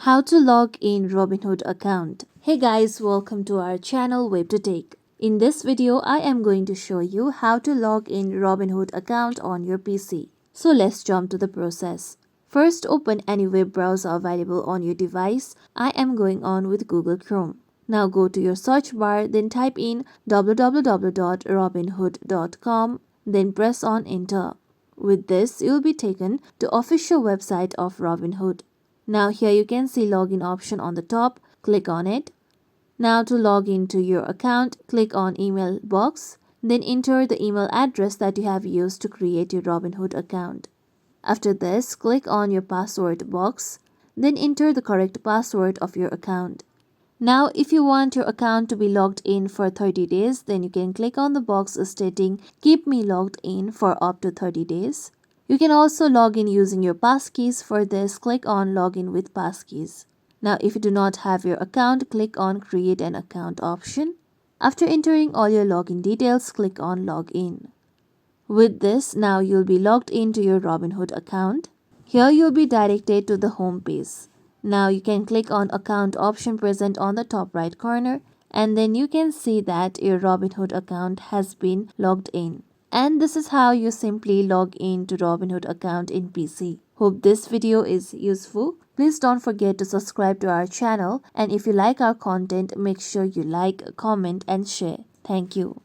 How to log in Robinhood account. Hey guys, welcome to our channel WebToTech. In this video, I am going to show you how to log in Robinhood account on your PC. So let's jump to the process. First, open any web browser available on your device. I am going on with Google Chrome. Now go to your search bar, then type in www.robinhood.com, then press on enter. With this, you will be taken to official website of Robinhood. Now here you can see login option on the top, click on it. Now to log into your account, click on email box, then enter the email address that you have used to create your Robinhood account. After this, click on your password box, then enter the correct password of your account. Now if you want your account to be logged in for 30 days, then you can click on the box stating keep me logged in for up to 30 days. You can also log in using your passkeys. For this, click on login with passkeys. Now if you do not have your account, click on create an account option. After entering all your login details, click on login. With this, now you'll be logged into your Robinhood account. Here you'll be directed to the home page. Now you can click on account option present on the top right corner, and then you can see that your Robinhood account has been logged in. And this is how you simply log in to Robinhood account in PC. Hope this video is useful. Please don't forget to subscribe to our channel, and if you like our content, make sure you like, comment and share. Thank you.